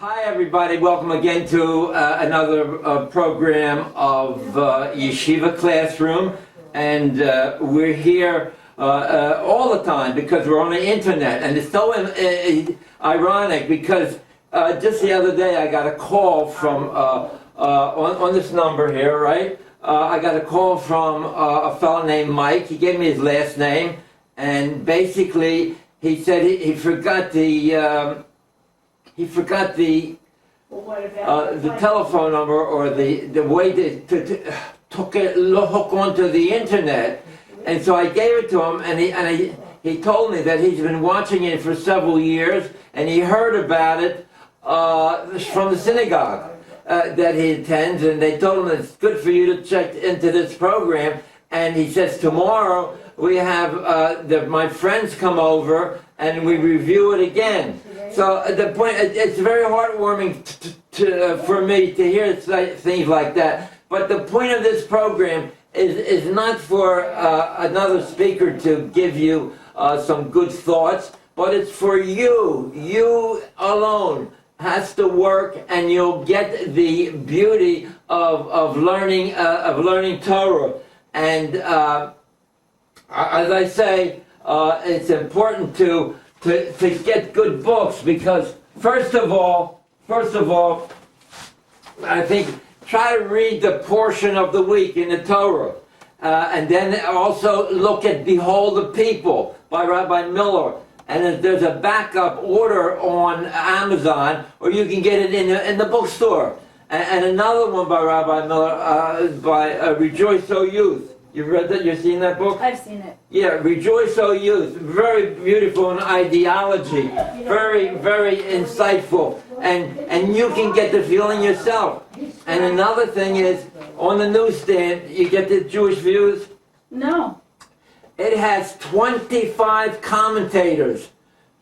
Hi everybody, welcome again to another program of Yeshiva Classroom, and we're here all the time because we're on the internet, and it's so ironic because just the other day I got a call from on this number here, right? I got a call from a fellow named Mike. He gave me his last name, and basically he said he forgot the telephone number or the way to hook onto the internet, and so I gave it to him, and he told me that he's been watching it for several years, and he heard about it from the synagogue that he attends, and they told him it's good for you to check into this program, and he says tomorrow we have my friends come over and we review it again. So the point, it's very heartwarming for me to hear things like that. But the point of this program is not for another speaker to give you some good thoughts, but it's for you. You alone has to work, and you'll get the beauty of learning Torah. And as I say, it's important to get good books, because first of all, I think try to read the portion of the week in the Torah, and then also look at Behold the People by Rabbi Millers. And there's a backup order on Amazon, or you can get it in the bookstore. And another one by Rabbi Millers, by Rejoice, O Youth. You've read that? You've seen that book? I've seen it. Yeah, Rejoice, O Youth. Very beautiful in ideology. Very, very insightful. And you can get the feeling yourself. And another thing is, on the newsstand, you get the Jewish Views? No. It has 25 commentators.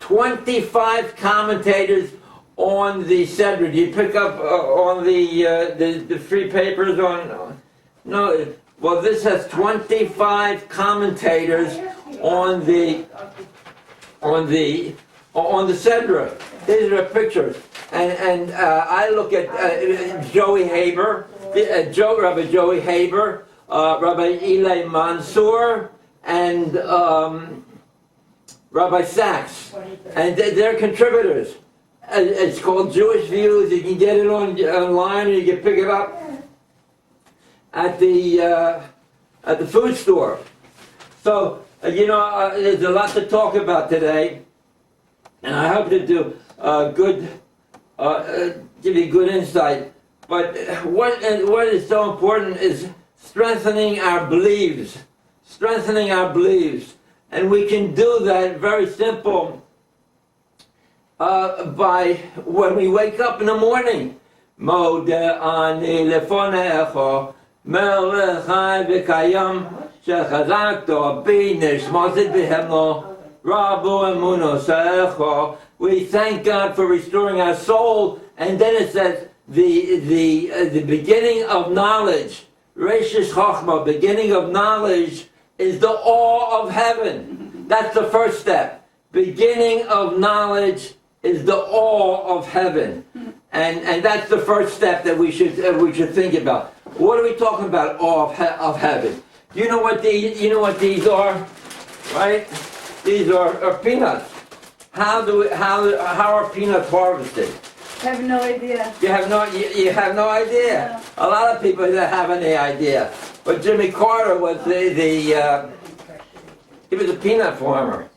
25 commentators on the Sedra. Do you pick up on the free papers on... No. Well, this has 25 commentators on the Sedra. These are the pictures, and I look at Joey Haber, Rabbi Joey Haber, Rabbi Eli Mansour, and Rabbi Sachs, and they're contributors. It's called Jewish Views. You can get it online, and you can pick it up at the food store. So there's a lot to talk about today, and I hope to do give you good insight. But what is so important is strengthening our beliefs, and we can do that very simple by when we wake up in the morning. Modeh ani lefonecha melech chai v'kayam shechazakto bi nishmatit b'hemlo rabu emunosecha. We thank God for restoring our soul, and then it says the beginning of knowledge, Reishis Chochmah, beginning of knowledge, is the awe of heaven. That's the first step. Beginning of knowledge is the awe of heaven, and that's the first step that we should think about. What are we talking about? Awe of heaven. You know what these are, right? These are peanuts. How are peanuts harvested? I have no idea. You have no idea. No. A lot of people don't have any idea. But Jimmy Carter was he was a peanut farmer.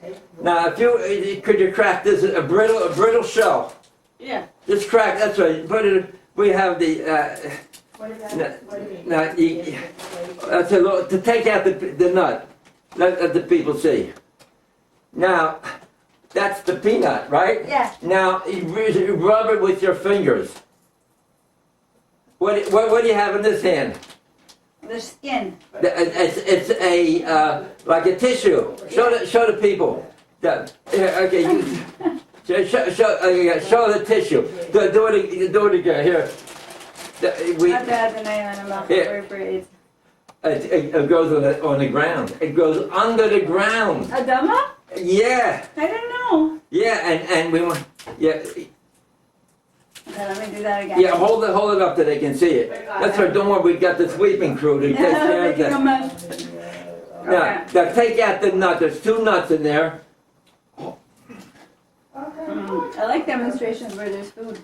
Now, could you crack this a brittle shell? Yeah. Just crack. That's right. Put it. We have the. What is that? Now, that's a little, to take out the nut. Let the people see. Now, that's the peanut, right? Yeah. Now, you rub it with your fingers. What do you have in this hand? The skin. It's a like a tissue. Show the people. Okay, show the tissue. Do it again. Here. Not to have the nail in the mouth before it breathes. It goes on the ground. It goes under the ground. Adama? Yeah. I don't know. Yeah, and we want. Yeah. let me do that again. Yeah, hold it up so they can see it. That's right, don't worry, we've got the sweeping crew to take care of Making a this. mess. Now take out the nut, there's 2 nuts in there. I like demonstrations where there's food.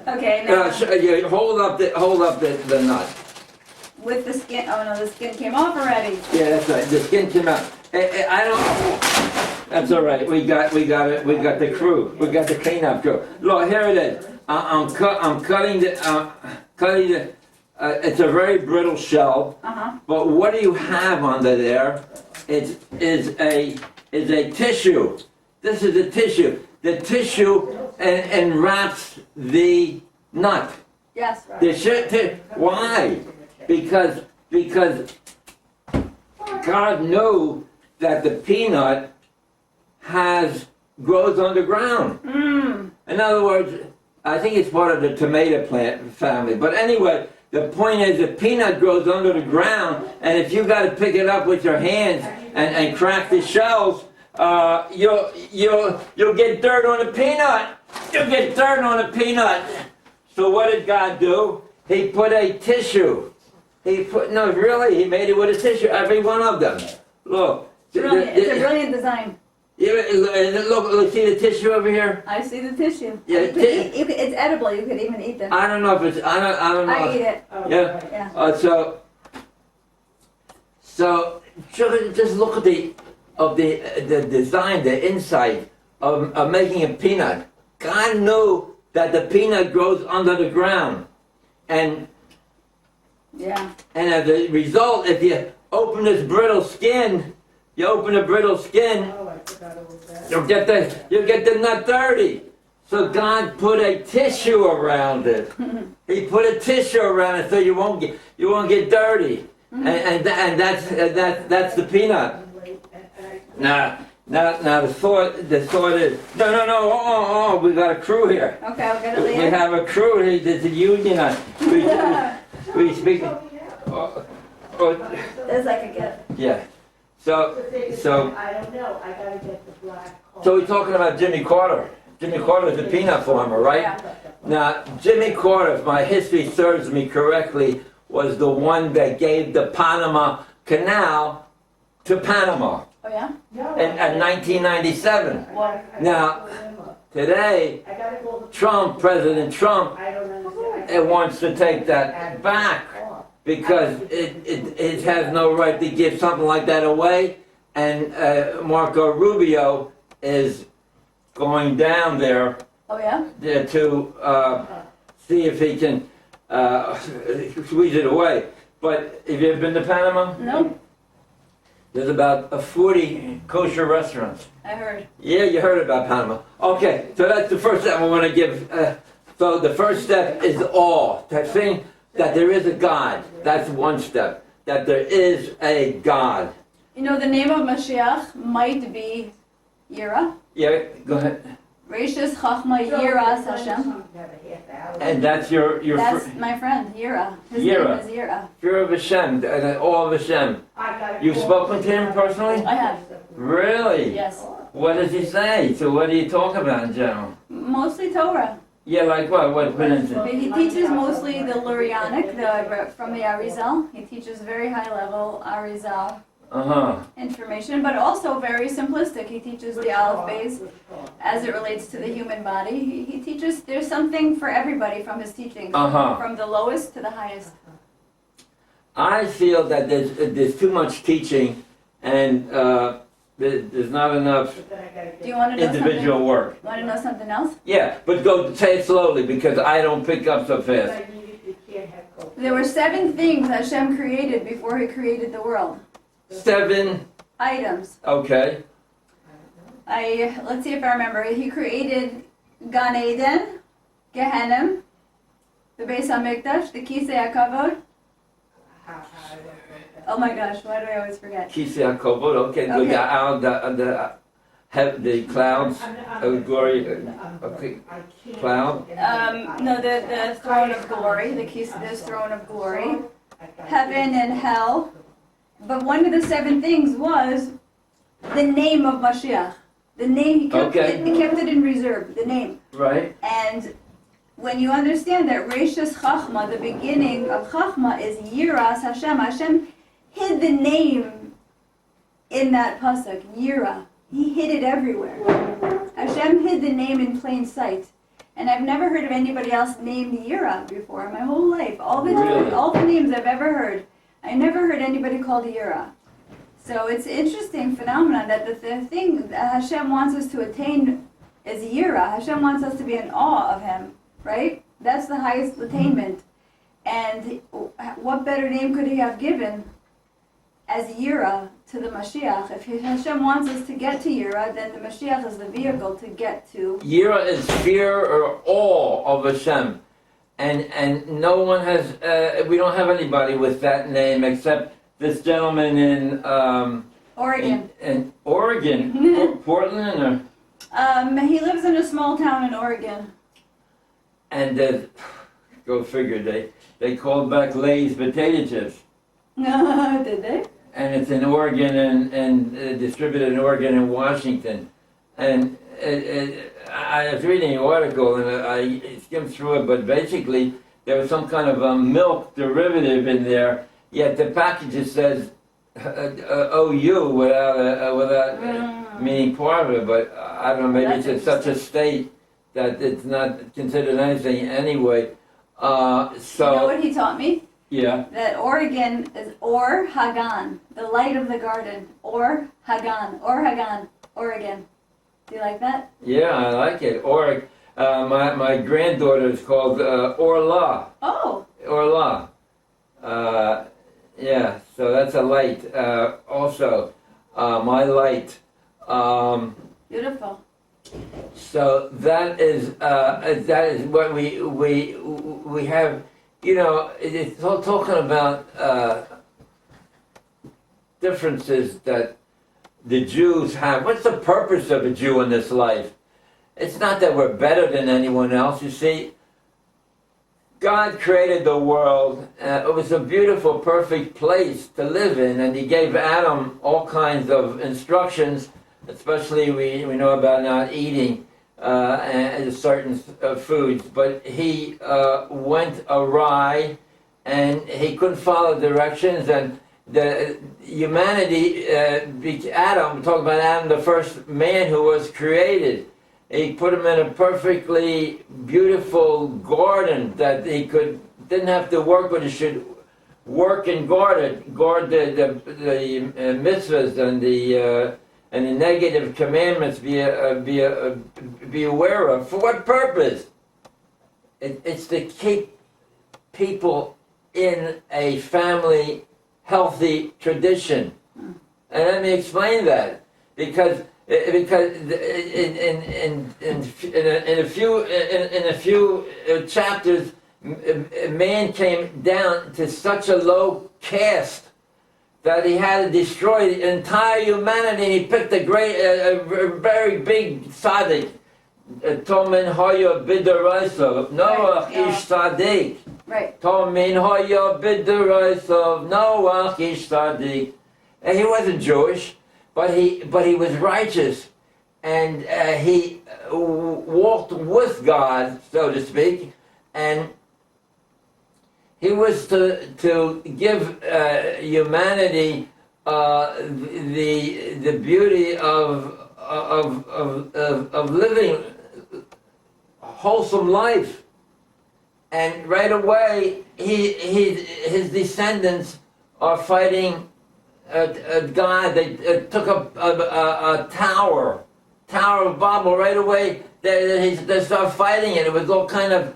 Okay, now, Yeah, hold up the nut. with the skin, oh no, the skin came off already. Yeah, that's right, the skin came out. I don't, that's all right, we got it, we got the crew, we got the cleanup crew. Look, here it is. I'm cutting the, it's a very brittle shell. Uh-huh. But what do you have under there? Is a tissue. This is a tissue. The tissue enwraps the nut. Yes. Why? Because God knew that the peanut grows underground. In other words, I think it's part of the tomato plant family. But anyway, the point is the peanut grows under the ground, and if you got to pick it up with your hands and crack the shells, you'll get dirt on the peanut. You'll get dirt on the peanut. So what did God do? He put a tissue. He made it with a tissue. Every one of them. Look. Brilliant. It's a brilliant design. Yeah, look, see the tissue over here? I see the tissue. Yeah, It's edible. You could even eat them. I don't know if it's, I don't know. I eat it. Yeah? Yeah. So just look at the design, the inside of making a peanut. God knew that the peanut grows under the ground. And as a result, if you open this brittle skin, you'll get the nut dirty. So God put a tissue around it. He put a tissue around it so you won't get dirty. And that's the peanut. Now the thought is no, we got a crew here. Okay, I'll get it We later. have a crew. There's a union. We speak. There's like a gift. Yeah. So I don't know, I gotta get the black. so we're talking about Jimmy Carter. Jimmy Carter is a peanut farmer, right? Yeah. Now, Jimmy Carter, if my history serves me correctly, was the one that gave the Panama Canal to Panama Oh yeah? in 1997. What? Now, today, President Trump, wants to take that back because it has no right to give something like that away. And Marco Rubio is going down there Oh yeah? to see if he can squeeze it away. But have you ever been to Panama? No, There's about 40 kosher restaurants. I heard. Yeah, you heard about Panama. Okay, so that's the first step I want to give. So the first step is awe. That thing that there is a God. That's one step. That there is a God. You know, the name of Mashiach might be Yira. Yeah, go ahead. Rashis Chachma Yiras Hashem. And that's your That's my friend, Yira. His Yira. name is Yira. fear of Hashem, all of Hashem. You've spoken to him personally? I have. Really? Yes. What does he say? So what do you talk about in general? Mostly Torah. Yeah, like what? What But for he teaches mostly the Lurianic, from the Arizal. He teaches very high level Arizal Uh-huh. information, but also very simplistic. He teaches the Aleph Beis as it relates to the human body. He teaches, there's something for everybody from his teachings, Uh-huh. from the lowest to the highest. I feel that there's too much teaching and there's not enough Do you want to know individual something? work. Want to know something else? Yeah, but go say it slowly because I don't pick up so fast. There were 7 things Hashem created before he created the world. 7, Items. okay. Let's see if I remember. He created Gan Eden, Gehenim, the Beis HaMikdash, the Kisei HaKavod. Oh my gosh, why do I always forget? Kisei HaKavod, okay, good. Okay. The clouds of glory, okay, cloud. No, the throne of glory, this throne of glory, heaven and hell. But one of the 7 things was the name of Mashiach. The name, he kept, Okay. he kept it in reserve, the name. Right. And when you understand that Reishis Chachma, the beginning of Chachma, is Yiras Hashem, Hashem hid the name in that pasuk, Yira. He hid it everywhere. Hashem hid the name in plain sight. And I've never heard of anybody else named Yira before in my whole life. All the names I've ever heard, I never heard anybody called Yira. So it's an interesting phenomenon that the thing that Hashem wants us to attain is Yira. Hashem wants us to be in awe of Him, right? That's the highest attainment. And what better name could He have given as Yira to the Mashiach? If Hashem wants us to get to Yira, then the Mashiach is the vehicle to get to. Yira is fear or awe of Hashem. And no one has, we don't have anybody with that name except this gentleman in Oregon. In Oregon, Portland, or He lives in a small town in Oregon. and go figure, they called back Lay's potato chips, Did they? and it's in Oregon and distributed in Oregon and Washington, and I was reading an article and I skimmed through it, but basically there was some kind of a milk derivative in there. Yet the package says OU without meaning part of it, but I don't know, maybe That's it's in such a state that it's not considered anything anyway. You know So, what he taught me? yeah, That Oregon is Or Hagan, the light of the garden. Or Hagan, Oregon. Do you like that? yeah, I like it. Or, my granddaughter is called Orla. Oh, Orla. Yeah, so that's a light. Also, my light. beautiful. So that is what we have. You know, it's all talking about differences that the Jews have. What's the purpose of a Jew in this life? It's not that we're better than anyone else. You see, God created the world. It was a beautiful, perfect place to live in, and He gave Adam all kinds of instructions. Especially, we know about not eating certain foods, but he went awry, and he couldn't follow directions, and the humanity, Adam, talk about Adam, the first man who was created. He put him in a perfectly beautiful garden that he didn't have to work, but he should work and guard it, guard the mitzvahs and the negative commandments. Be aware of. For what purpose? It's to keep people in a family healthy tradition. And let me explain that, because in a few chapters, man came down to such a low caste that he had to destroy the entire humanity. And he picked a very big tzaddik, Tomin Hoya Bidaraisov, Noach Ish Tzaddik. Right. Tomin Hoya Bidaraisov, Noach Ish Tzaddik. And he wasn't Jewish, but he was righteous, and he walked with God, so to speak, and he was to give humanity the beauty of living a wholesome life. And right away, his descendants are fighting God. They took a tower of Babel right away. They start fighting it. It was all kind of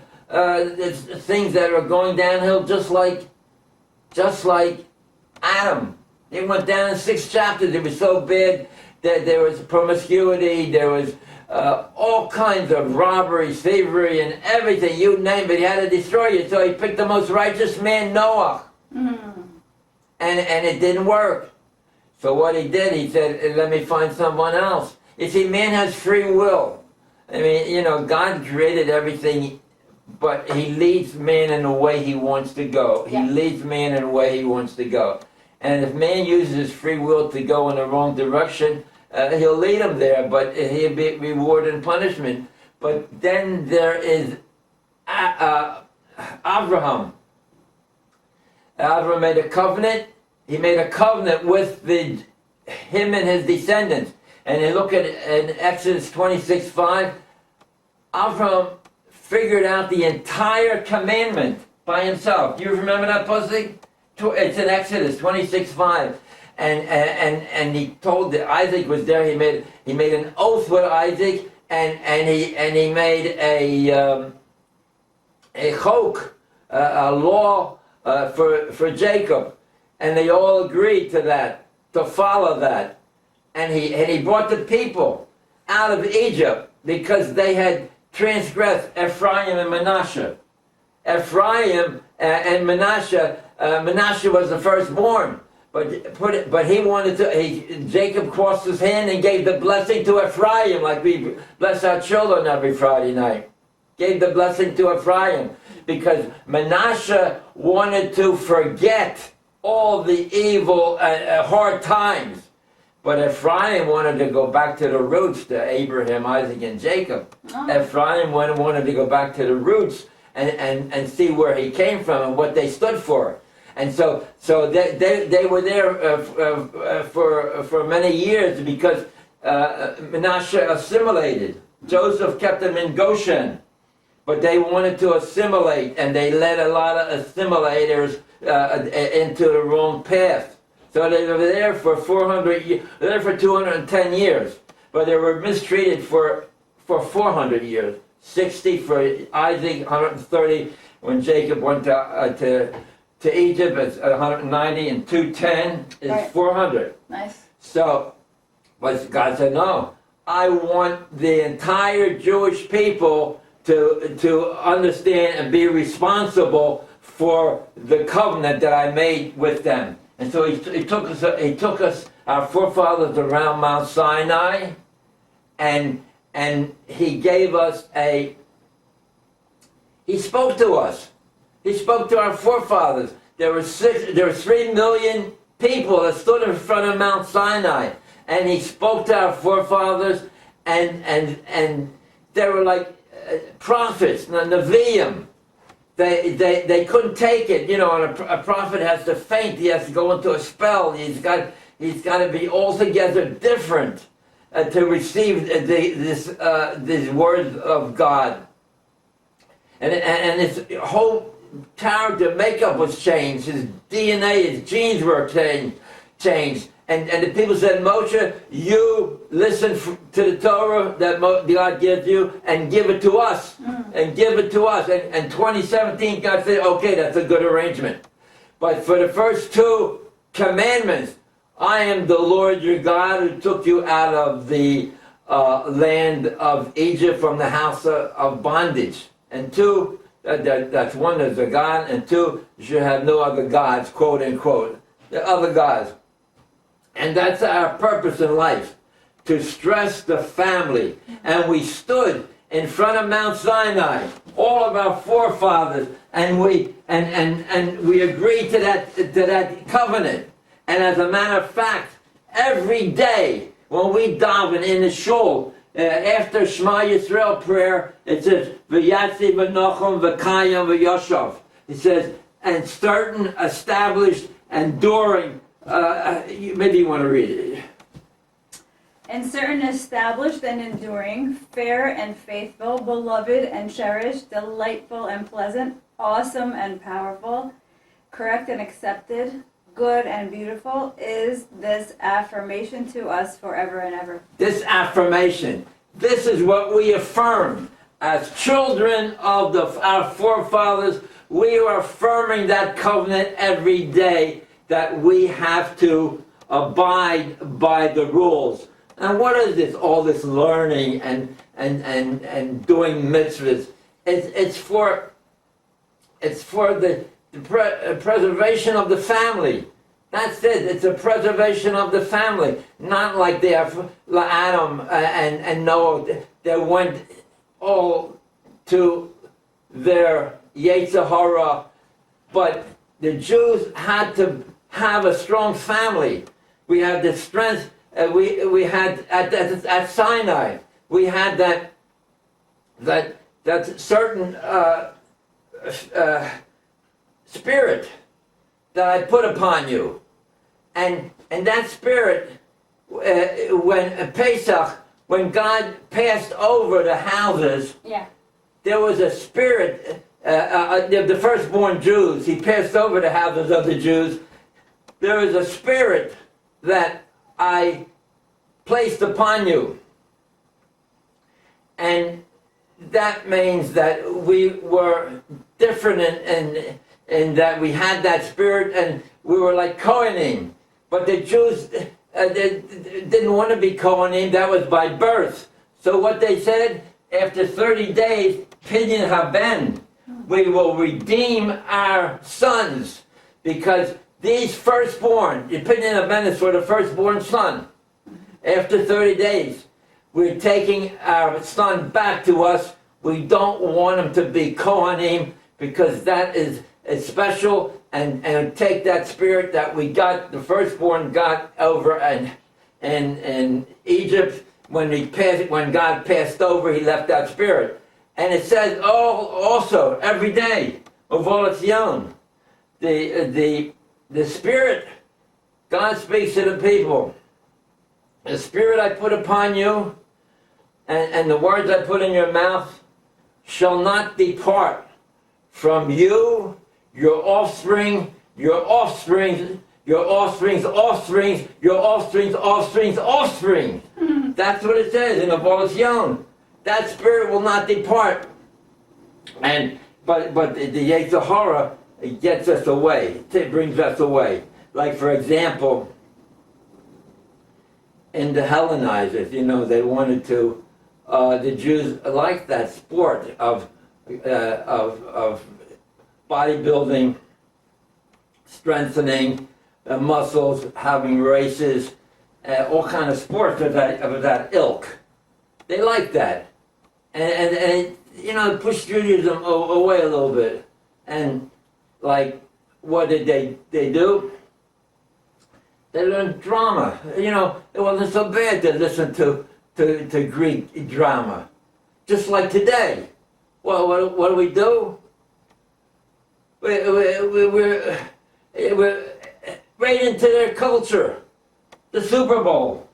things that are going downhill, just like Adam. It went down in 6 chapters. It was so bad that there was promiscuity, there was all kinds of robbery, thievery, and everything, you name it. He had to destroy it, so he picked the most righteous man, Noah. And it didn't work. So what he did, he said, let me find someone else. You see, man has free will. I mean, you know, God created everything, but he leads man in the way he wants to go. Yeah. He leads man in the way he wants to go. And if man uses his free will to go in the wrong direction, he'll lead them there, but he'll be reward and punishment. But then there is Abraham. Abraham made a covenant. He made a covenant with him and his descendants. And you look at in Exodus 26:5, Abraham figured out the entire commandment by himself. You remember that puzzle? It's in Exodus 26:5. And he told that Isaac was there. He made an oath with Isaac, and he made a chok, a law for Jacob, and they all agreed to that, to follow that. And he brought the people out of Egypt because they had transgressed Ephraim and Manasseh. Ephraim and Manasseh, Manasseh was the firstborn, but he wanted to. Jacob crossed his hand and gave the blessing to Ephraim, like we bless our children every Friday night. Gave the blessing to Ephraim because Manasseh wanted to forget all the evil, hard times. But Ephraim wanted to go back to the roots, to Abraham, Isaac, and Jacob. Oh. Ephraim wanted to go back to the roots and see where he came from and what they stood for. And so they were there for many years because Manasseh assimilated. Joseph kept them in Goshen, but they wanted to assimilate, and they led a lot of assimilators into the wrong path. So they were there for 400 years, there for 210 years, but they were mistreated for 400 years. 60 for Isaac, 130 when Jacob went to Egypt. It's 190, and 210 is right. 400. Nice. So, but God said, no, I want the entire Jewish people to understand and be responsible for the covenant that I made with them. And so he took us, our forefathers, around Mount Sinai, and he gave us he spoke to us. He spoke to our forefathers. There were 3 million people that stood in front of Mount Sinai, and he spoke to our forefathers, and they were like prophets, Nevi'im. They couldn't take it, and a prophet has to faint. He has to go into a spell. He's got to be altogether different to receive these words of God. And his whole character makeup was changed. His DNA, his genes were changed. And the people said, Moshe, you listen to the Torah that God gives you and give it to us. And give it to us. And 2017, God said, okay, that's a good arrangement. But for the first 2 commandments, I am the Lord your God who took you out of the land of Egypt from the house of bondage. And 2, that's one, there's a God, and 2, you should have no other gods, quote unquote. The other gods. And that's our purpose in life, to stress the family. And we stood in front of Mount Sinai, all of our forefathers, and we agreed to that covenant. And as a matter of fact, every day when we daven in the shul, after Shema Yisrael prayer, it says, V'yatzi v'nochom v'kayam v'yoshav. It says, and certain, established, enduring. Maybe you want to read it. And certain established and enduring, fair and faithful, beloved and cherished, delightful and pleasant, awesome and powerful, correct and accepted, good and beautiful, is this affirmation to us forever and ever. This affirmation, this is what we affirm as children of our forefathers. We are affirming that covenant every day, that we have to abide by the rules. And what is this? All this learning and doing mitzvahs. It's for the preservation of the family. That's it. It's a preservation of the family. Not like they have Adam and Noah. They went all to their Yetzer Hara, but the Jews had to have a strong family. We have the strength we had at Sinai, we had that certain spirit that I put upon you, and that spirit, when Pesach, when God passed over the houses, Yeah. there was a spirit. The firstborn Jews, he passed over the houses of the Jews. There was a spirit that I placed upon you. And that means that we were different in that we had that spirit and we were like Kohanim. But the Jews they didn't want to be Kohanim, that was by birth. So what they said, after 30 days, Pidyon Haben, we will redeem our sons, because these firstborn, the Pidyon Haben is for the firstborn son. After 30 days, we're taking our son back to us. We don't want him to be Kohanim, because that is special, and take that spirit that we got, the firstborn got over in Egypt. When God passed over, he left that spirit. And it says also every day, Uvolatzion, the spirit, God speaks to the people. The spirit I put upon you, and the words I put in your mouth, shall not depart from you, your offspring, your offspring, your offspring's offsprings, your offspring's offspring's offspring. That's what it says in the Uvolatzion. That spirit will not depart. But the Yetzer Hara gets us away. It brings us away. Like, for example, in the Hellenizers, they wanted to. The Jews liked that sport of bodybuilding, strengthening muscles, having races, all kind of sports of that ilk. They liked that, and it pushed Judaism away a little bit. And like, what did they do? They learned drama. It wasn't so bad to listen to Greek drama, just like today. Well, what do we do? We're right into their culture. The Super Bowl.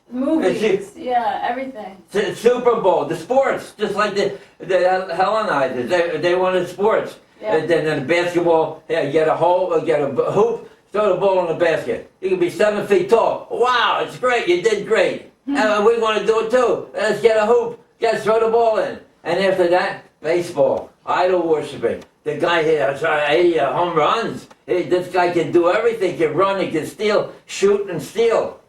Movies, yeah, everything. The Super Bowl, the sports, just like the Hellenizers. They wanted sports. Yeah. And then the basketball, you get a hole, get a hoop, throw the ball in the basket. You can be 7 feet tall. Wow, it's great, you did great. And we want to do it too. Let's get a hoop, throw the ball in. And after that, baseball, idol worshiping. The guy here, home runs. Hey, this guy can do everything. He can run, he can steal, shoot and steal.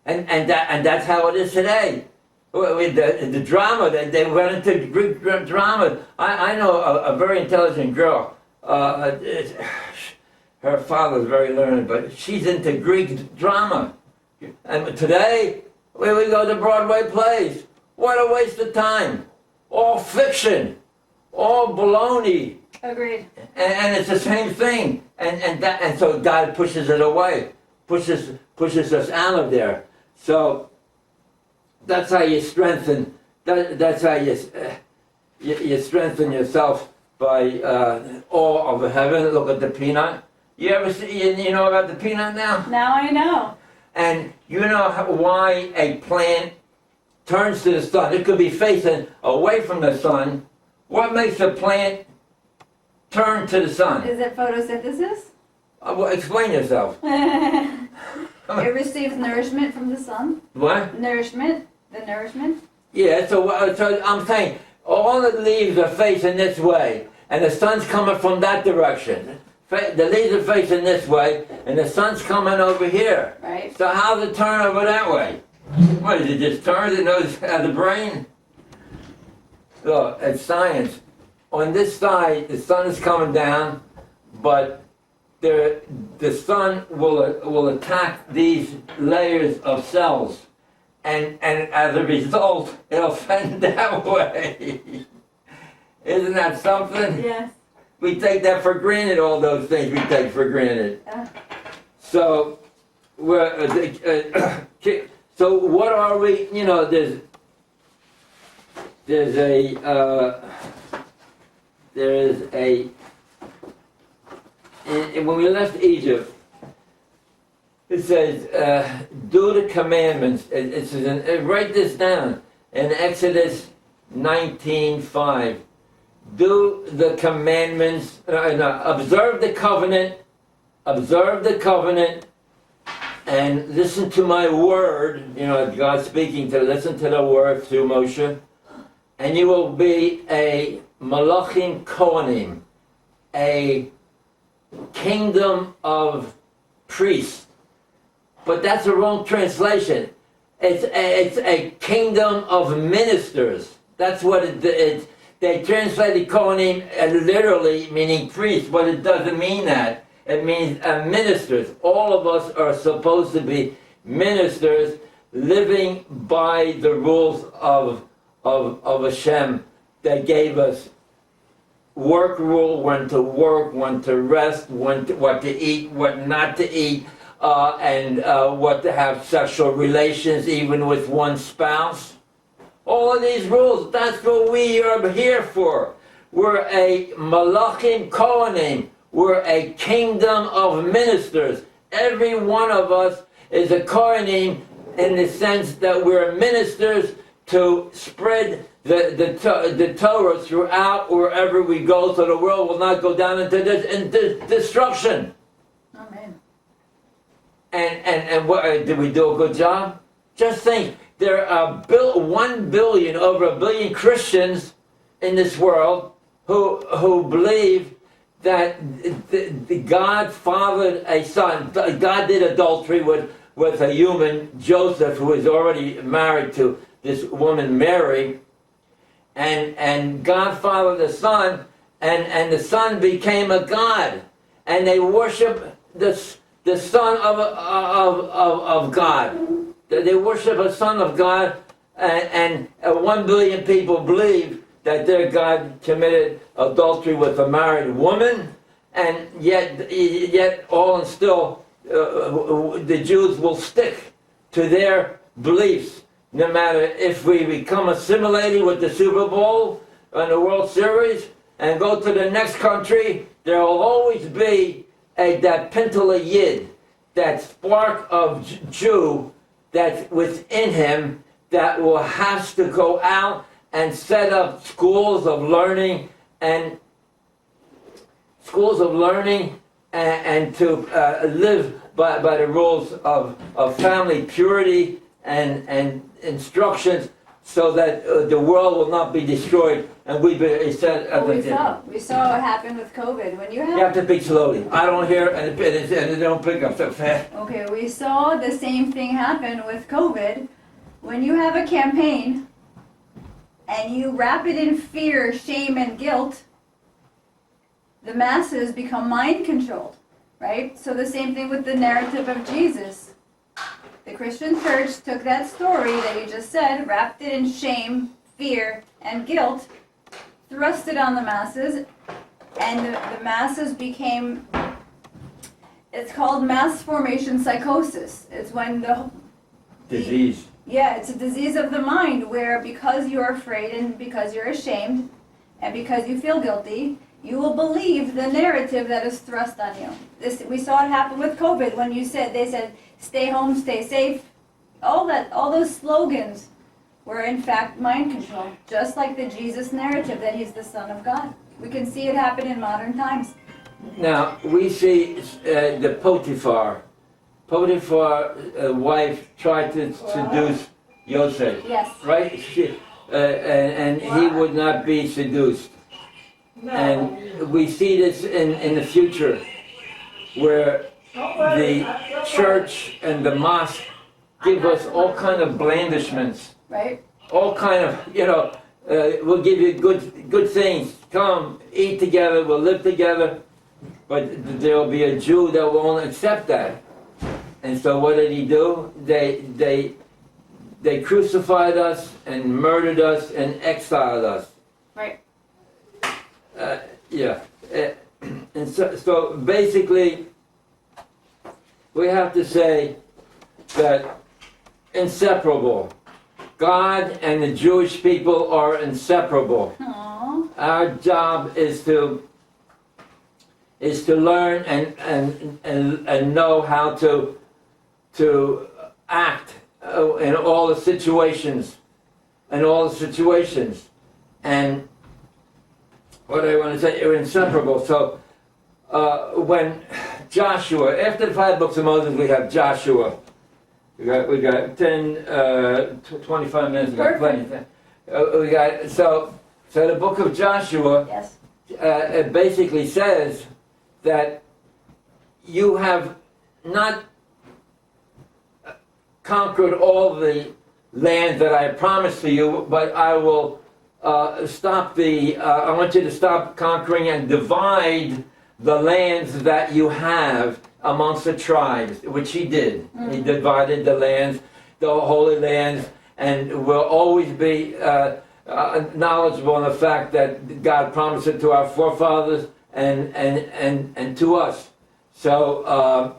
And that's how it is today. With the drama, they went into Greek drama. I know a very intelligent girl. Her father's very learned, but she's into Greek drama. And today, we go to Broadway plays. What a waste of time. All fiction. All baloney. Agreed. And it's the same thing. And so God pushes it away. Pushes us out of there. So that's how you strengthen. That's how you strengthen yourself by awe of heaven. Look at the peanut. You ever see? You know about the peanut now? Now I know. And you know why a plant turns to the sun? It could be facing away from the sun. What makes a plant turn to the sun? Is it photosynthesis? Well, explain yourself. It receives nourishment from the sun. What? Nourishment. The nourishment. Yeah, so I'm saying all the leaves are facing this way, and the sun's coming from that direction. The leaves are facing this way, and the sun's coming over here. Right. So how's it turn over that way? What, does it just turn? It knows how the brain? Look, it's science. On this side, the sun is coming down, but the sun will attack these layers of cells, and as a result, it'll send that way. Isn't that something? Yes. We take that for granted, all those things we take for granted. So, So what are we? You know, there is a. When we left Egypt, it says, "Do the commandments." It says, write this down in Exodus 19:5. Do the commandments. Observe the covenant. Observe the covenant. And listen to my word, you know, God speaking to, listen to the word through Moshe, and you will be a Malachim Kohanim, a kingdom of priests. But that's the wrong translation. It's a kingdom of ministers. That's what they translated Kohanim literally meaning priests, but it doesn't mean that. It means ministers. All of us are supposed to be ministers living by the rules of Hashem that gave us work rule, when to work, when to rest, what to eat, what not to eat, and what to have sexual relations even with one spouse. All of these rules, that's what we are here for. We're a Malachim Kohanim. We're a kingdom of ministers. Every one of us is a Kohanim in the sense that we're ministers to spread the Torah throughout wherever we go, so the world will not go down into destruction. Amen. And what, did we do a good job? Just think, there are 1 billion, over 1 billion Christians in this world who believe that God fathered a son. God did adultery with a human, Joseph, who was already married to this woman, Mary, and God fathered a son, and the son became a god, and they worship the son of God. They worship a son of God, and 1 billion people believe that their God committed adultery with a married woman, and yet all and still the Jews will stick to their beliefs, no matter if we become assimilated with the Super Bowl and the World Series and go to the next country. There will always be that Pintala Yid, that spark of Jew that's within him, that will have to go out and set up schools of learning and to live by the rules of family purity and instructions, so that the world will not be destroyed. And we said We saw what happened with COVID. When you you have to speak slowly. I don't hear and they don't pick up so fast. Okay, we saw the same thing happen with COVID. When you have a campaign and you wrap it in fear, shame, and guilt, the masses become mind controlled, right? So the same thing with the narrative of Jesus. The Christian church took that story that you just said, wrapped it in shame, fear, and guilt, thrust it on the masses, and the masses became, it's called mass formation psychosis. It's when Disease. Yeah, it's a disease of the mind where because you're afraid and because you're ashamed and because you feel guilty, you will believe the narrative that is thrust on you. We saw it happen with COVID when they said, stay home, stay safe. All those slogans were in fact mind control, just like the Jesus narrative that he's the Son of God. We can see it happen in modern times. Now, we see the Potiphar's wife tried to seduce Yosef. Yes. Right? And he would not be seduced. And we see this in the future, where the church and the mosque give us all kind of blandishments. Right. All kind of, we'll give you good things. Come, eat together, we'll live together. But there will be a Jew that won't accept that. And so what did he do? They crucified us and murdered us and exiled us. Right. And so basically, we have to say that inseparable. God and the Jewish people are inseparable. Aww. Our job is to learn and know how to act in all the situations. And what I want to say, are inseparable. So when Joshua, after the 5 books of Moses, we have Joshua. We got 25 minutes. We got plenty of time. We got so the book of Joshua. Yes. It basically says that you have not conquered all the land that I promised to you, but I will stop I want you to stop conquering and divide the lands that you have amongst the tribes, which he did. He divided the lands, the holy lands, and will always be knowledgeable in the fact that God promised it to our forefathers and to us. So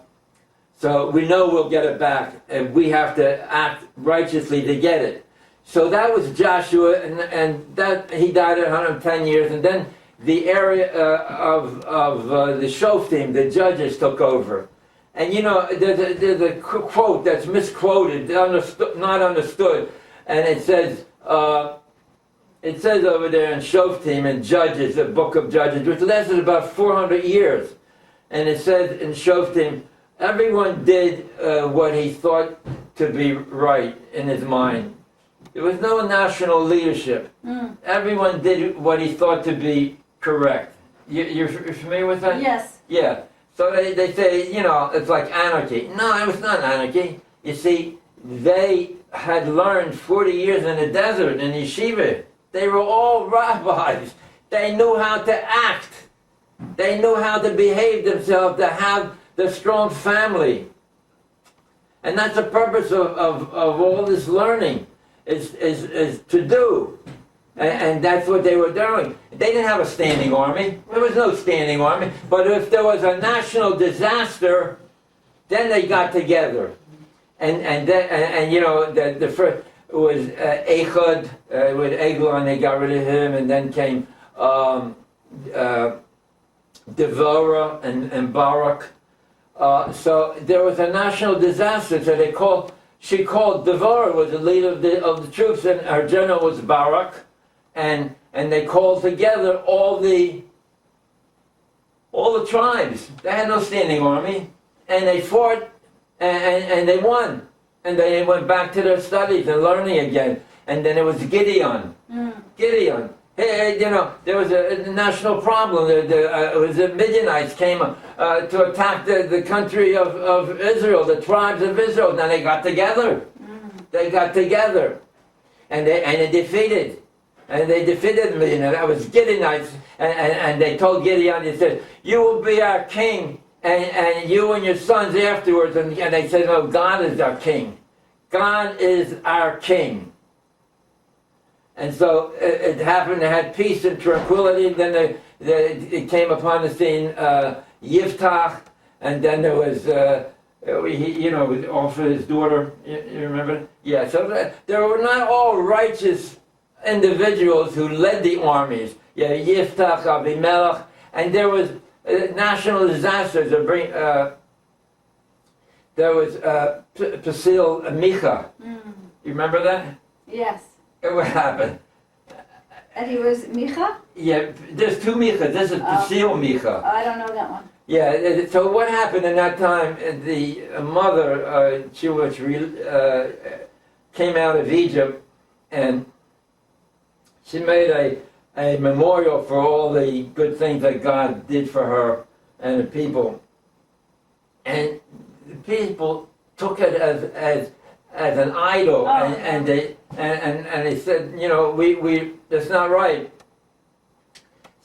we know we'll get it back, and we have to act righteously to get it. So that was Joshua, and that he died at 110 years, and then the area of the Shoftim, the judges, took over. And you know, there's a quote that's misquoted, not understood, and it says over there in Shoftim and Judges, the book of Judges, which lasted about 400 years, and it says in Shoftim, everyone did what he thought to be right in his mind. There was no national leadership. Everyone did what he thought to be correct. You're familiar with that? Yes. Yeah. So they say, you know, it's like anarchy. No, it was not anarchy. You see, they had learned 40 years in the desert in Yeshiva. They were all rabbis. They knew how to act. They knew how to behave themselves, to have the strong family. And that's the purpose of all this learning, is to do. And that's what they were doing. They didn't have a standing army. There was no standing army. But if there was a national disaster, then they got together. And you know, the first was Ehud with Eglon. They got rid of him, and then came Devorah and Barak. So there was a national disaster. So she called Devorah was the leader of the troops, and her general was Barak. And they called together all the tribes. They had no standing army, and they fought, and they won. And they went back to their studies and learning again. And then it was Gideon. Gideon. Hey, you know, there was a national problem. It was the Midianites came to attack the country of Israel, the tribes of Israel. Now they got together. They got together, and they defeated. And they defeated the Midianites. That was Gideonites. And they told Gideon, they said, you will be our king, and you and your sons afterwards. And they said, no, God is our king. God is our king. And so it happened, they had peace and tranquility. And then it came upon the scene Yiftach, and then there was, he offered his daughter, you remember? Yeah, so there were not all righteous individuals who led the armies. Yeah, Yiftach, Abimelech, and there was national disasters. There was Pasil Micha. You remember that? Yes. What happened? And he was Micha? Yeah, there's two Michas. This is Pasil Micha. Oh, I don't know that one. Yeah, so what happened in that time, the mother, Jewish, came out of Egypt, and she made a memorial for all the good things that God did for her and the people. And the people took it as an idol, and they said, you know, we that's not right.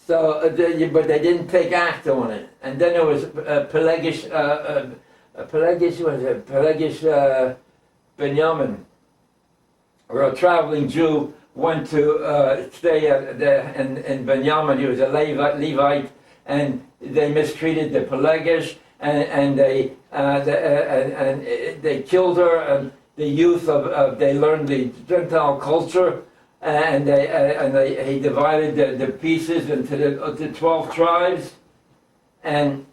So, but they didn't take act on it. And then there was Pelagish Benjamin, where a traveling Jew went to stay in Benjamin. He was a Levite, and they mistreated the Pelagish, and they killed her, and youth of they learned the Gentile culture, and he divided the pieces into the 12 tribes, and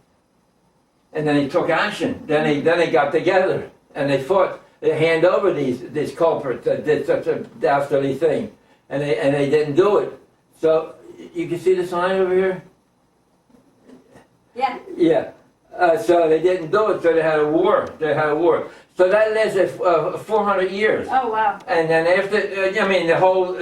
then he took action. Then they got together and they fought. They hand over these culprits that did such a dastardly thing, and they didn't do it. So you can see the sign over here. Yeah. Yeah. So they didn't do it. So they had a war. So that lasted 400 years. Oh wow. And then after, the whole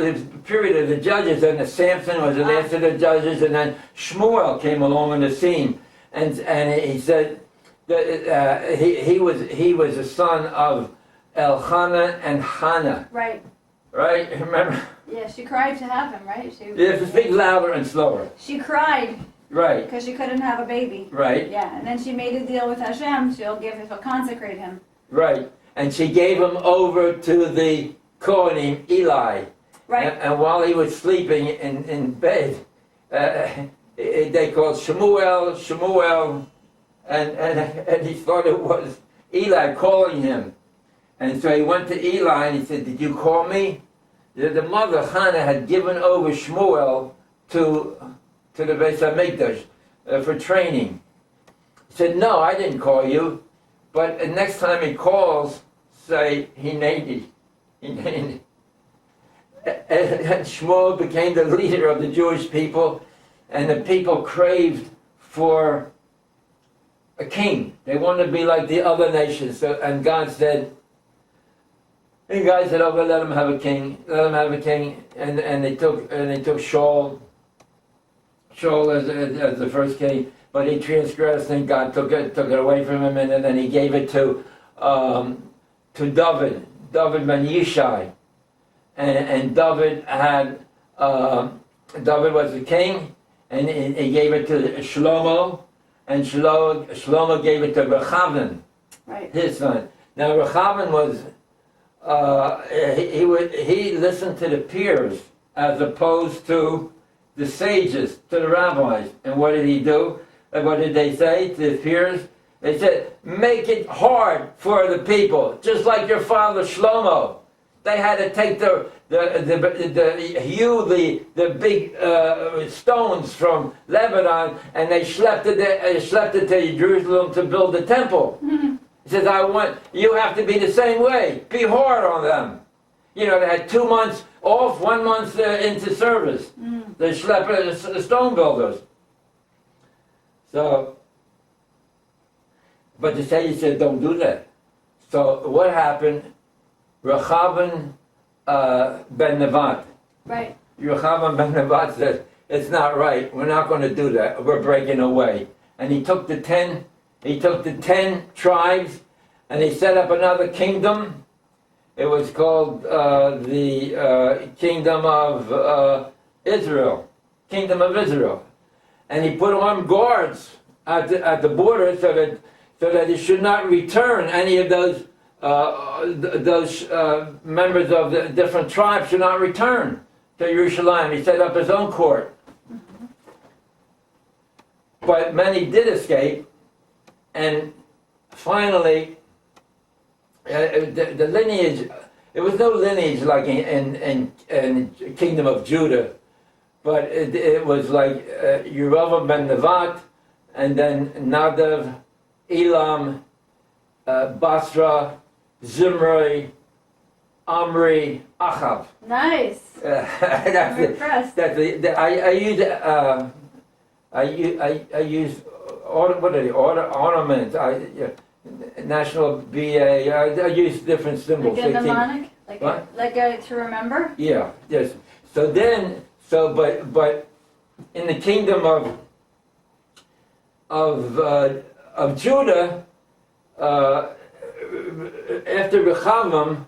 period of the judges, and the Samson was the last of the judges, and then Shmuel came along on the scene, and he said that he was the son of Elkanah and Hannah. Right. Right? Remember? Yeah, she cried to have him, right? You have to speak louder and slower. She cried Right. because she couldn't have a baby. Right. Yeah, and then she made a deal with Hashem. She'll consecrate him. Right. And she gave him over to the Kohanim, Eli. Right. And while he was sleeping in bed, they called Shemuel, and he thought it was Eli calling him. And so he went to Eli and he said, "Did you call me?" The mother, Hannah, had given over Shmuel to the Beis HaMikdash for training. He said, "No, I didn't call you, but the next time he calls, say, Hineni." And Shmuel became the leader of the Jewish people, and the people craved for a king. They wanted to be like the other nations. So, and God said, "Okay, let him have a king. Let him have a king." And they took Shaul as the first king, but he transgressed, and God took it away from him, and then he gave it to David ben Yishai, and David was the king, and he gave it to Shlomo, and Shlomo gave it to Rechavan, Right. his son. Now Rechavan was he listened to the peers as opposed to the sages, to the rabbis. And what did he do? And what did they say to the peers? They said, "Make it hard for the people, just like your father Shlomo." They had to take the big stones from Lebanon, and they schlepped it to Jerusalem to build the temple. He says, you have to be the same way. Be hard on them. They had 2 months off, 1 month into service. The schlepper, the stone builders. So, but the Sage said, don't do that. So what happened? Rechavan ben Nevat. Right. Rechavan ben Nevat said, "It's not right. We're not going to do that. We're breaking away." And he took the 10 tribes, and he set up another kingdom. It was called the Kingdom of Israel. Kingdom of Israel. And he put armed guards at the border so that he should not return. Any of those members of the different tribes should not return to Jerusalem. He set up his own court. But many did escape, and finally, the lineage, there was no lineage like in Kingdom of Judah, but it was like Yerovam ben Nevat, and then Nadav, Elam, Basra, Zimri, Omri, Achav. Nice. I'm impressed. I use ornaments. National BA. I use different symbols. Like a mnemonic? Like a to remember? Yeah. Yes. So but in the kingdom of Judah, after Rechavam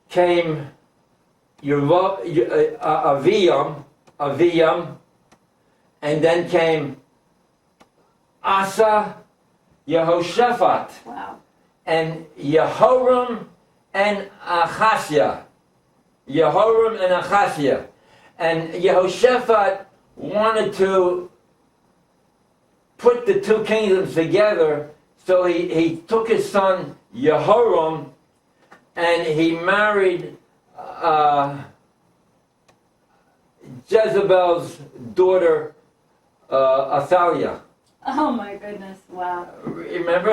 came Aviyam, and then came Asa, Yehoshaphat, Wow. and Yehoram and Achasya. Yehoram and Achasya. And Yehoshaphat wanted to put the two kingdoms together, so he took his son Yehoram and he married Jezebel's daughter, Athaliah. Oh my goodness, wow. Remember?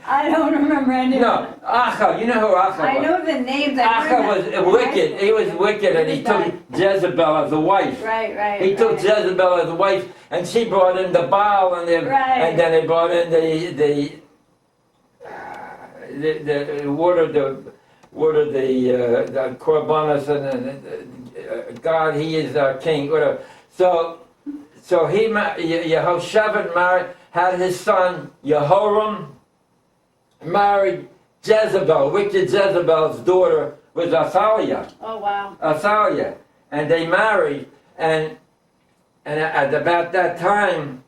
I don't remember any of No, them. Achab. You know who Achab was? I know the names. I Achab was wicked. He was wicked, and he He took Jezebel as a wife. Right. He took Jezebel as a wife, and she brought in the Baal, and then they brought in the Korbanos, and God, He is our King. Whatever. So Yehoshaphat had his son Jehoram married Jezebel, wicked Jezebel's daughter was Athaliah. Oh wow. Athaliah, and they married, and at about that time,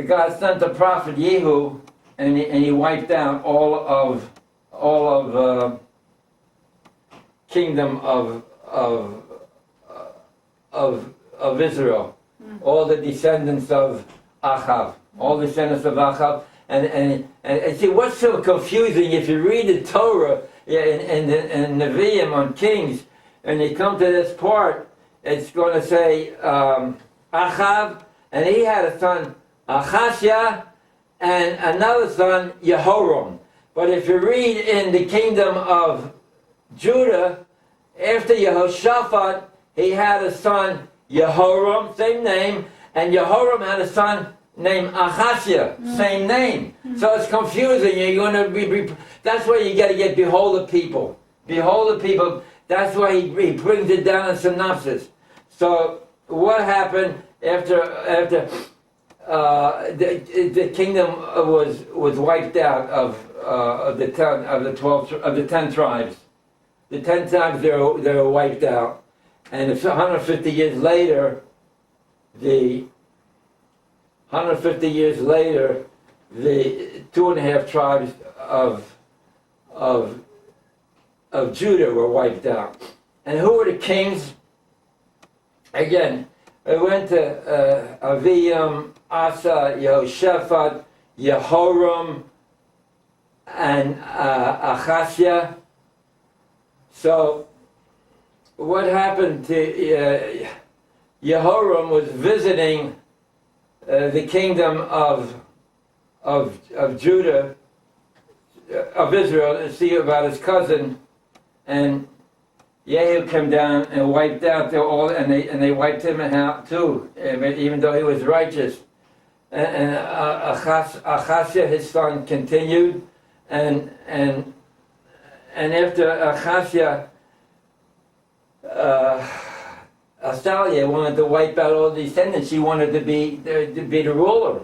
God sent the prophet Yehu, and he wiped out all of kingdom of Israel, all the descendants of Achab, and see what's so confusing if you read the Torah and Nevi'im on Kings, and you come to this part, it's going to say Achab, and he had a son Achashia, and another son Jehoram. But if you read in the kingdom of Judah, after Yehoshaphat, he had a son Jehoram, same name, and Jehoram had a son named Achashia, same name. So it's confusing. You're going to be that's why you got to get behold the people. Behold the people. That's why he brings it down in synopsis. So what happened after the kingdom was wiped out of the 10 tribes. The 10 tribes they were wiped out, and 150 years later, the 2.5 tribes of Judah were wiped out. And who were the kings? Again, it went to Aviam, Asa, Yehoshaphat, Jehoram, and Achashia. So, what happened to Jehoram was visiting the kingdom of Judah, of Israel, to see about his cousin, and Yehu came down and wiped out and they wiped him out too, even though he was righteous. And Achashia, his son, continued, and after Achashia, Athaliah wanted to wipe out all the descendants. She wanted to be the ruler,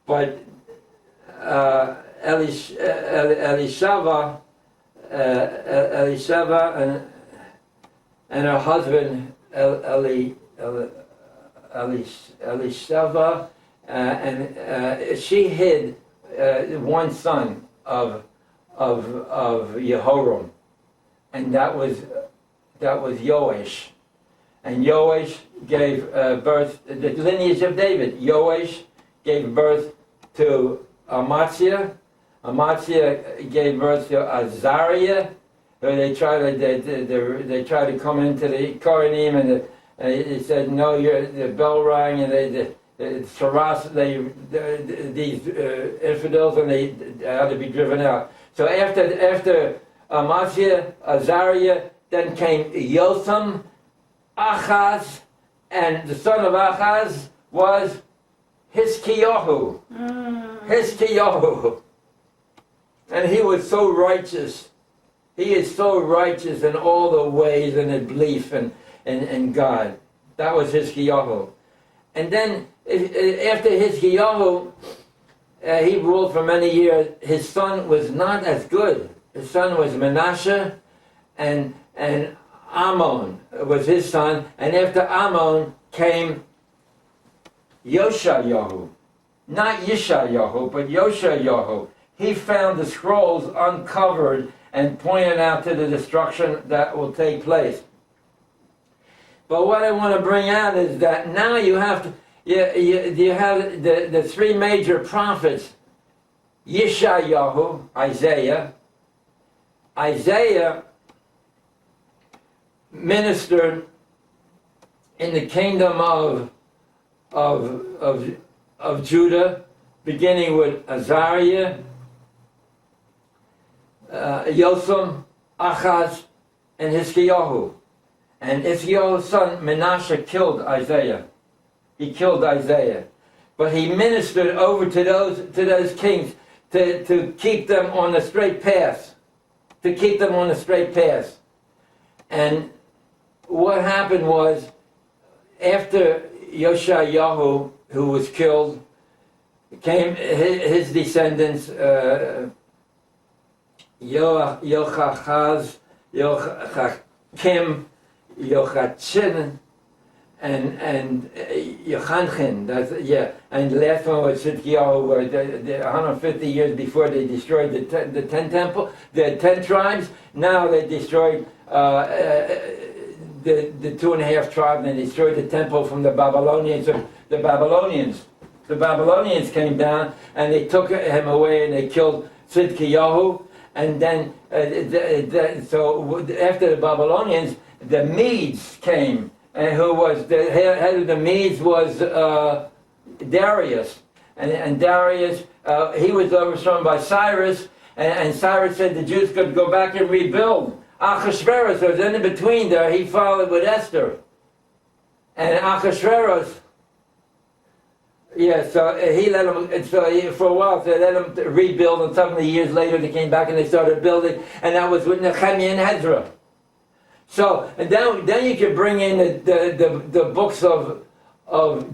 but Elishava and her husband Elishava, and she hid one son of Jehoram, and that was Yoash. And Yoash gave birth, the lineage of David. Yoash gave birth to Amaziah. Amaziah gave birth to Azariah. They tried to come into the Kohanim, and he said, "No, the bell rang," and these infidels, and they had to be driven out. So after Amaziah, Azariah, then came Yotham, Achaz, and the son of Achaz was Hiskiyahu. Hiskiyahu. And he was so righteous. He is so righteous in all the ways and in belief in God. That was Hiskiyahu. And then after Hiskiyahu, he ruled for many years. His son was not as good. His son was Manasseh, and Ammon was his son, and after Ammon came Yoshayahu. Not Yeshayahu, but Yoshayahu. He found the scrolls uncovered and pointed out to the destruction that will take place. But what I want to bring out is that now you have the three major prophets, Yeshayahu, Isaiah, Isaiah ministered in the kingdom of Judah, beginning with Azariah, Yotham, Achaz, and Hiskiyahu. And Hiskiyahu's son Menashe killed Isaiah. He killed Isaiah. But he ministered over to those kings to keep them on the straight path. To keep them on the straight path. And what happened was, after Yoshayahu, who was killed, came his descendants, Yochachaz, Yochachim, Yochachin, and Yochanchin. And the last one was Tzidkiyahu, where the 150 years before they destroyed the 10 temple, the 10 tribes. Now they destroyed the 2.5 tribes, and they destroyed the temple from the Babylonians. The Babylonians came down and they took him away and they killed Tzidkiyahu. And then, so after the Babylonians, the Medes came, and who was the head of the Medes was Darius. And Darius, he was overthrown by Cyrus, and Cyrus said the Jews could go back and rebuild. Achashverosh was in between there. He followed with Esther. And Achashverosh, so he let them, for a while, so they let them rebuild, and 70 years later they came back and they started building, and that was with Nehemiah and Ezra. So, and then you can bring in the books of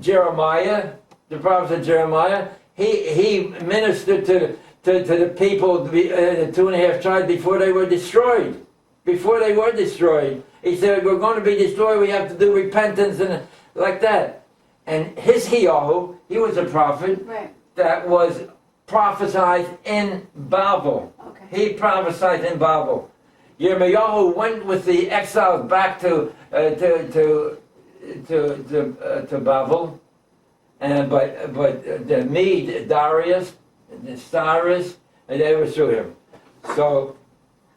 Jeremiah, the prophets of Jeremiah. He ministered to the people, the 2.5 tribes, before they were destroyed. Before they were destroyed. He said, we're going to be destroyed, we have to do repentance and like that. And Hiskiyahu, he was a prophet that was prophesied in Babel. Okay. He prophesied in Babel. Yirmiyahu went with the exiles back to Babel, and but the Mede, Darius, the Cyrus, and they were through him. So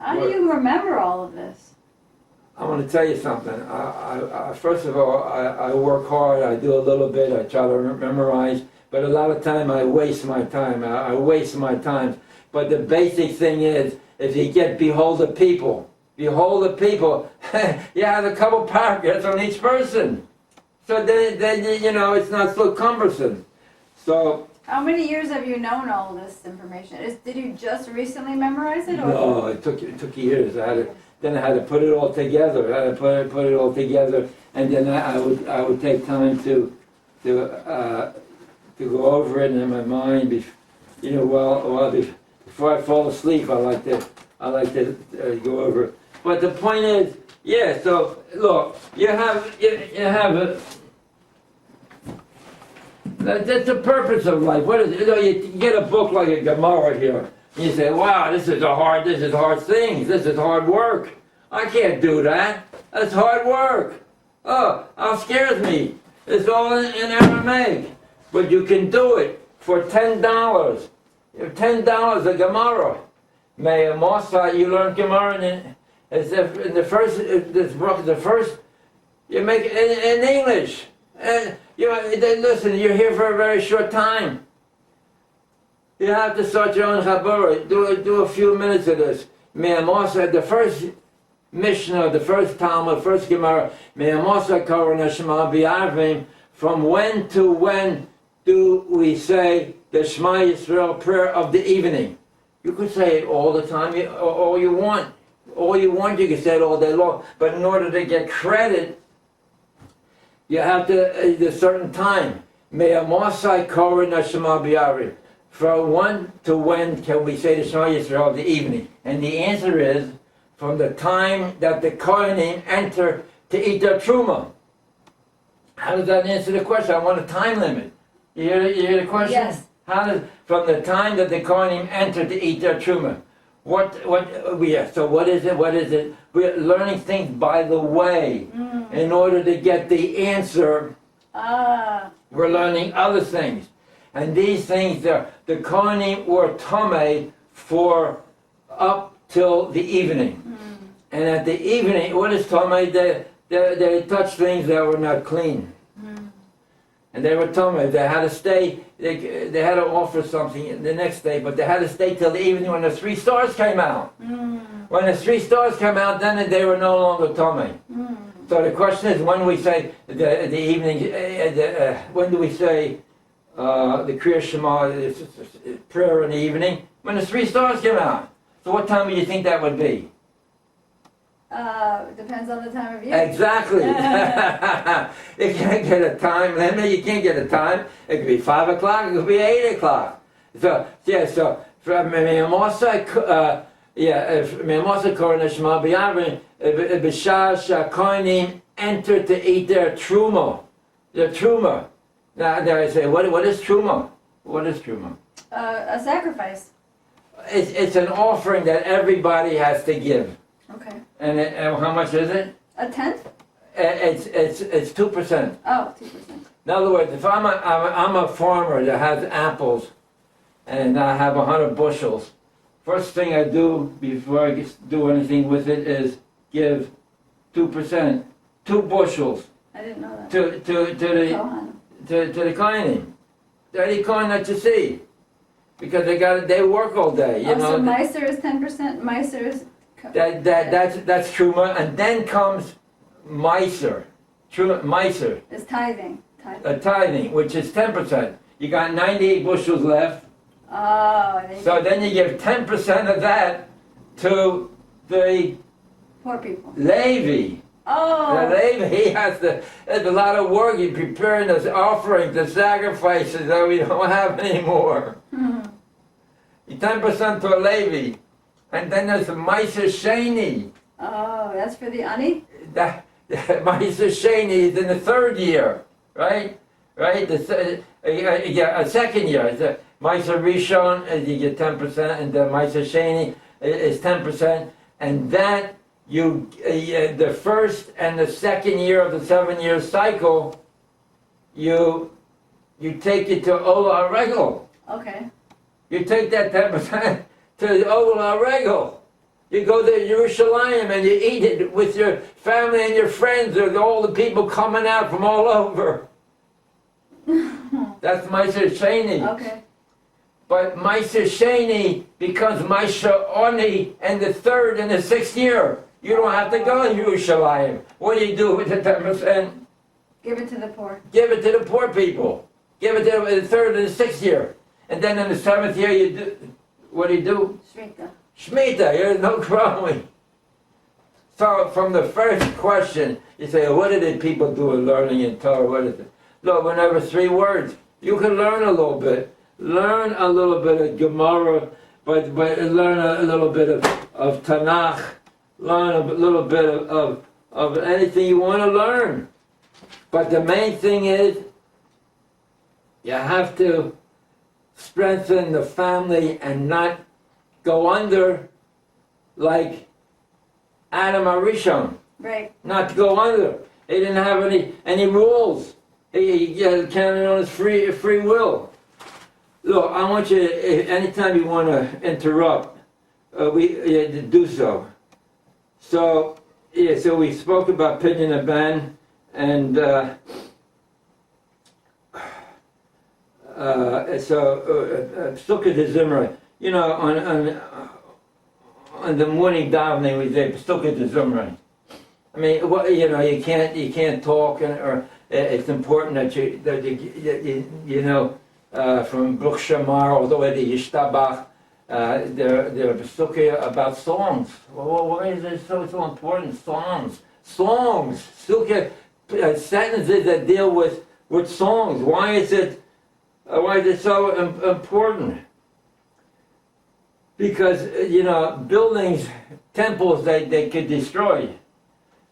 how do you remember all of this? I want to tell you something. I first of all, I work hard. I do a little bit. I try to memorize, but a lot of time I waste my time. I waste my time. But the basic thing is, if you get behold the people, you have a couple paragraphs on each person. So then it's not so cumbersome. So. How many years have you known all this information? Did you just recently memorize it? Or? No, it took years. Then I had to put it all together. I had to put it all together, and then I would take time to go over it in my mind. Before I fall asleep, I like to go over it. But the point is, So look, you have that's the purpose of life. What is it? You get a book like a Gemara here. You say, wow, this is hard things. This is hard work. I can't do that. That's hard work. Oh, how scares me. It's all in Aramaic. But you can do it for $10. $10 a Gemara. May a Mossad, you learn Gemara as if in the first, you make it in English. And listen, you're here for a very short time. You have to start your own Chabura. Do a few minutes of this. Me'amosa, the first Mishnah, the first Talmud, first Gemara. Me'amosa korana Shema b'arvim. From when to when do we say the Shema Yisrael prayer of the evening? You could say it all the time, all you want. All you want, you can say it all day long. But in order to get credit, you have to at a certain time. Me'amosa korana Shema b'arvim. From when to when can we say the Shema Yisrael of the evening? And the answer is from the time that the Kohanim enter to eat their truma. How does that answer the question? I want a time limit. You hear the question? Yes. From the time that the Kohanim enter to eat their truma. So what is it? We're learning things by the way. In order to get the answer, we're learning other things. And these things, the Kohanim were Tomei for up till the evening. And at the evening, what is Tomei? They touched things that were not clean. And they were Tomei. They had to stay, they had to offer something the next day, but they had to stay till the evening when the 3 stars came out. When the 3 stars came out, then they were no longer Tomei. So the question is, when do we say the evening, when do we say the Kriya Shema, prayer in the evening? When the 3 stars came out. So what time do you think that would be? Depends on the time of year. Exactly. You can't get a time limit. You can't get a time. It could be 5 o'clock. It could be 8 o'clock. So yeah. So from Me'amosa, Me'amosa Korban Shema B'Yavrin B'Shar Shakoinim enter to eat their truma. Their truma. Now I say, what is truma? What is truma? A sacrifice. It's an offering that everybody has to give. Okay. And how much is it? A tenth? It's 2%. Oh, 2%. In other words, if I'm a farmer that has apples, and I have 100 bushels, first thing I do before I do anything with it is give 2%, 2 bushels I didn't know that. to the Kohan. to the Kohanim, the only Kohen that you see, because they work all day. You know. So Meiser is 10%. Meiser is. That's truma, and then comes Meiser. Meiser. Is tithing. Tithing. Tithing, which is 10%. You got 98 bushels left. Oh. So then you give 10% of that to the Poor people. Levi. Oh. The Levi has a lot of work. You're preparing the offerings, the sacrifices that we don't have anymore. 10% to a Levi. And then there's the Meiser Sheni. Oh, that's for the ani? The Meiser Sheni is in the 3rd year, right? Right? A second year. The Meiser Rishon, you get 10%, and the Meiser Sheni is 10%. And that, the 1st and the 2nd year of the 7-year cycle, you take it to Ola Regel. Okay. You take that 10% to the Ola Regel. You go to Jerusalem and you eat it with your family and your friends, or all the people coming out from all over. That's Meiser Sheni. Okay. But Meiser Sheni becomes Meiser Oni in the 3rd and the 6th year. You don't have to go to Jerusalem. What do you do with the 10%? Give it to the poor. Give it to the poor people. Give it to them in the 3rd and the 6th year. And then in the 7th year, you do. What do you do? Shmita. Shmita, there's no growing. So from the first question, you say, what did the people do in learning in Torah? What is it? Look, whenever 3 words. You can learn a little bit. Learn a little bit of Gemara, but learn a little bit of Tanakh. Learn a little bit of anything you want to learn. But the main thing is, you have to strengthen the family and not go under like Adam Arishon. Right. Not to go under. He didn't have any rules. He counted on his free will. Look, I want you to, anytime you want to interrupt, to do so. So, yeah, so we spoke about Pidyon Aban, and Sukkot de Zimra. You know, on the morning davening we say Sukkot de Zimra. I mean, you know, you can't talk, or it's important that you know, from Bruch Shamar all the way to Yishtabach, there are Sukkot about songs. Well, why is it so important? Songs, Sukkot sentences that deal with songs. Why is it so important? Because, you know, buildings, temples, they could destroy.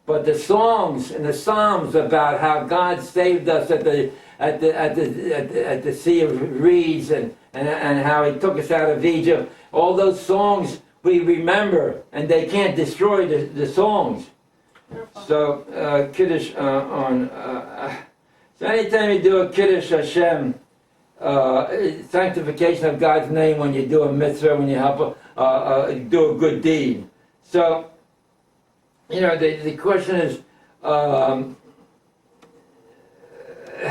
But the songs and the psalms about how God saved us at the Sea of Reeds and how He took us out of Egypt, all those songs we remember, and they can't destroy the songs. So Kiddush so anytime you do a Kiddush Hashem, sanctification of God's name when you do a mitzvah, when you help do a good deed. So, the question is, how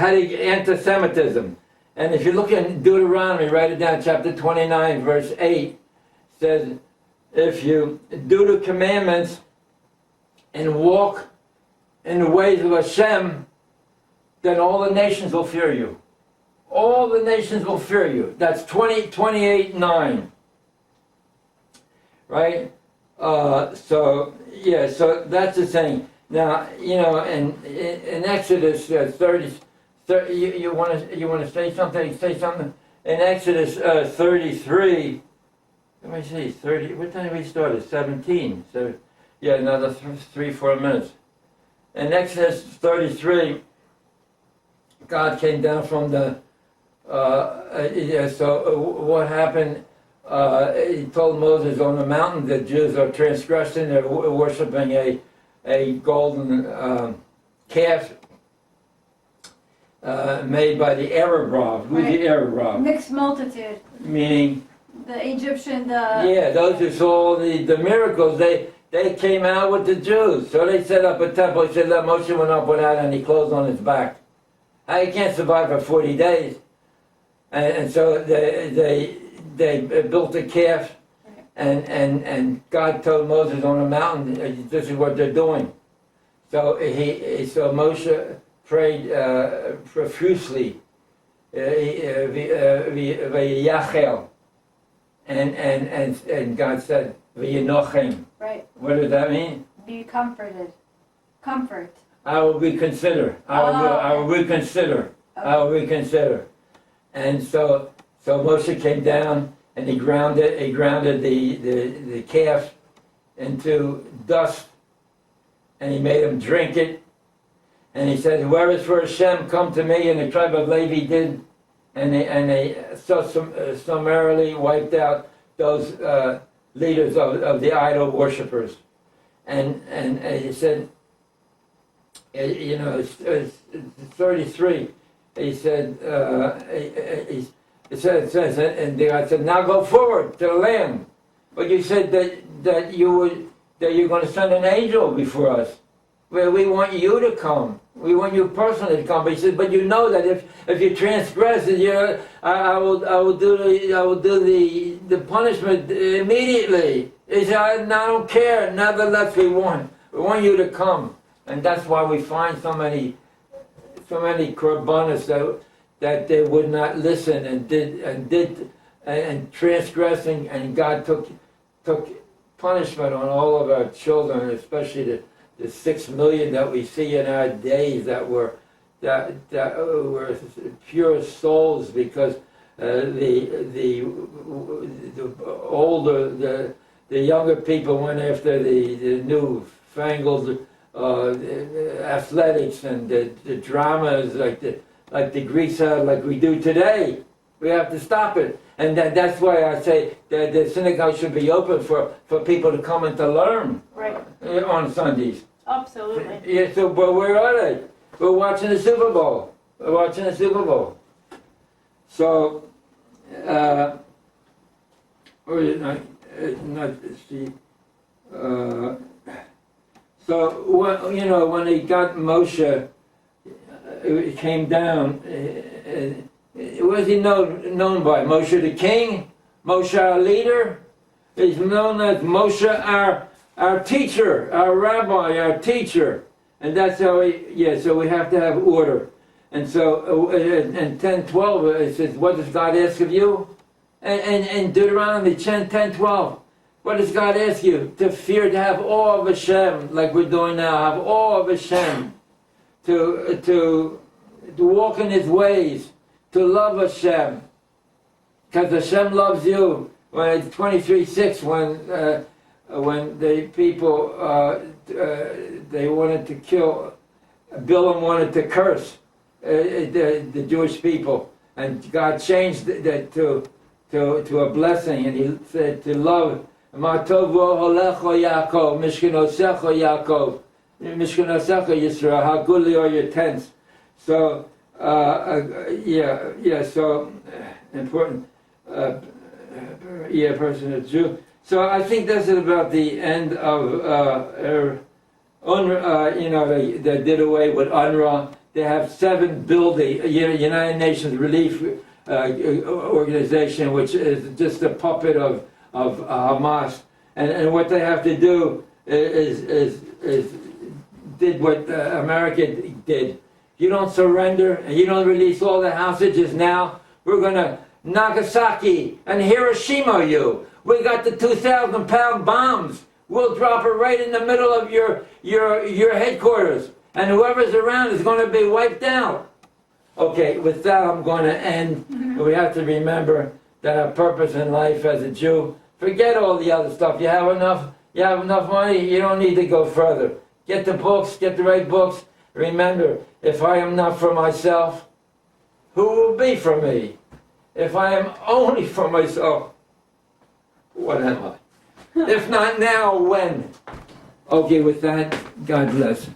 do you anti-Semitism? And if you look in Deuteronomy, write it down, chapter 29, verse 8, says, if you do the commandments and walk in the ways of Hashem, then all the nations will fear you. All the nations will fear you. That's 28:9. Right? So that's the thing. Now, in Exodus 30, you want to say something? Say something. In Exodus 33, let me see, 30. What time did we start? 17. So, another 3-4 minutes. In Exodus 33, God came down from the. So what happened? He told Moses on the mountain that Jews are transgressing. They're worshiping a golden calf made by the Arab Rav. Who's the Arab Rav? Mixed multitude. Meaning? The Egyptian, those who saw the miracles, they came out with the Jews. So they set up a temple. He said that Moshe went up without any clothes on his back. He can't survive for 40 days. And so they built a calf, and God told Moses on the mountain, this is what they're doing. So Moshe prayed profusely, v'yachel, and God said, v'yinochem. Right. What does that mean? Be comforted. Comfort. I will reconsider. I will reconsider. Okay. I will reconsider. And so Moshe came down and he grounded the calf into dust, and he made him drink it. And he said, "Whoever is for Hashem, come to me." And the tribe of Levi did, and they summarily wiped out those leaders of the idol worshippers. And he said, it's 33. He said, it says, and God said, "Now go forward to the land." But you said that you're going to send an angel before us. Well, we want you to come. We want you personally to come. But he said, "But you know that if you transgress, I will do the punishment immediately." He said, "I don't care. Nevertheless, we want you to come." And that's why we find so many korbanos that they would not listen and transgressing, and God took punishment on all of our children, especially the 6 million that we see in our days that were pure souls, because the younger people went after the new fangled athletics and the dramas like the Greeks had, like we do today. We have to stop it, and that's why I say that the synagogue should be open for people to come and to learn. Right. On Sundays. Absolutely. Yeah. So, but where are they? We're watching the Super Bowl. We're watching the Super Bowl. So, So when he got Moshe, it came down. What is he known by? Moshe the king, Moshe our leader. He's known as Moshe our teacher, our rabbi, our teacher, and that's how So we have to have order. And so in 10:12 it says, "What does God ask of you?" And Deuteronomy 10:12. What does God ask you? To fear, to have awe of Hashem, like we're doing now. Have awe of Hashem. To walk in His ways. To love Hashem. Because Hashem loves you. When it's 23:6, when the people they wanted to kill, Bilam wanted to curse the Jewish people, and God changed that to a blessing, and He said to love. Ma tov v'olecho Yaakov, Mishkenosecho Yaakov, Mishkenosecho Yisrael, how goodly are your tents. So So important. Person is Jew. So I think this is about the end of UNRWA. They did away with UNRWA. They have 7 buildings. United Nations Relief Organization, which is just a puppet of Hamas. And what they have to do is did what America did. You don't surrender and you don't release all the hostages now, we're going to Nagasaki and Hiroshima you. We got the 2,000-pound bombs. We'll drop it right in the middle of your headquarters. And whoever's around is going to be wiped out. Okay, with that I'm going to end. We have to remember that our purpose in life as a Jew, forget all the other stuff. You have enough money, you don't need to go further. Get the books, get the right books. Remember, if I am not for myself, who will be for me? If I am only for myself, what am I? If not now, when? Okay, with that, God bless.